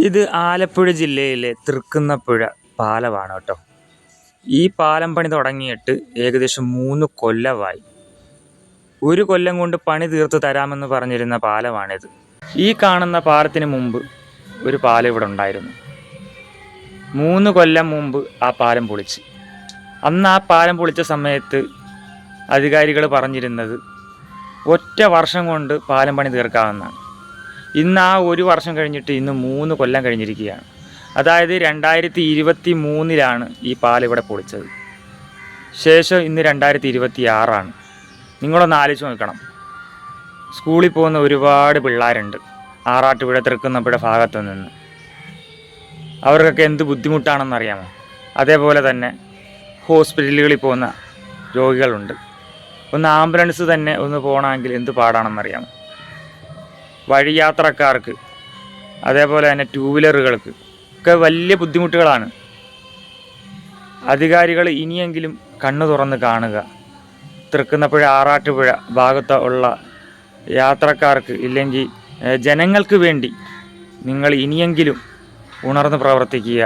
ഇത് ആലപ്പുഴ ജില്ലയിലെ തൃക്കുന്നപ്പുഴ പാലമാണ് കേട്ടോ. ഈ പാലം പണി തുടങ്ങിയിട്ട് ഏകദേശം 3 കൊല്ലമായി. 1 കൊല്ലം കൊണ്ട് പണി തീർത്ത് തരാമെന്ന് പറഞ്ഞിരുന്ന പാലമാണിത്. ഈ കാണുന്ന പാലത്തിന് മുമ്പ് ഒരു പാലം ഇവിടെ ഉണ്ടായിരുന്നു. 3 കൊല്ലം മുമ്പ് ആ പാലം പൊളിച്ച്. അന്ന് ആ പാലം പൊളിച്ച സമയത്ത് അധികാരികൾ പറഞ്ഞിരുന്നത് ഒറ്റ വർഷം കൊണ്ട് പാലം പണി തീർക്കാമെന്നാണ്. ഇന്ന് ആ 1 വർഷം കഴിഞ്ഞിട്ട് ഇന്ന് 3 കൊല്ലം കഴിഞ്ഞിരിക്കുകയാണ്. അതായത് 2023-ലാണ് ഈ പാലം ഇവിടെ പൊളിച്ചത്. ശേഷം ഇന്ന് 2026-ആണ്. നിങ്ങളൊന്ന് ആലോചിച്ച് നോക്കണം. സ്കൂളിൽ പോകുന്ന ഒരുപാട് പിള്ളേരുണ്ട് ആറാട്ടുപുഴ തൃക്കുന്നപ്പുഴ ഭാഗത്തു നിന്ന്. അവർക്കൊക്കെ എന്ത് ബുദ്ധിമുട്ടാണെന്നറിയാമോ? അതേപോലെ തന്നെ ഹോസ്പിറ്റലുകളിൽ പോകുന്ന രോഗികളുണ്ട്. ഒന്ന് ആംബുലൻസ് തന്നെ ഒന്ന് പോകണമെങ്കിൽ എന്ത് പാടാണെന്നറിയാമോ? വഴിയാത്രക്കാർക്ക്, അതേപോലെ തന്നെ 2 വീലറുകൾക്ക് ഒക്കെ വലിയ ബുദ്ധിമുട്ടുകളാണ്. അധികാരികൾ ഇനിയെങ്കിലും കണ്ണു തുറന്ന് കാണുക. തൃക്കുന്നപ്പുഴ ആറാട്ടുപുഴ ഭാഗത്ത് ഉള്ള യാത്രക്കാർക്ക് ഇല്ലെങ്കിൽ ജനങ്ങൾക്ക് വേണ്ടി നിങ്ങൾ ഇനിയെങ്കിലും ഉണർന്ന് പ്രവർത്തിക്കുക.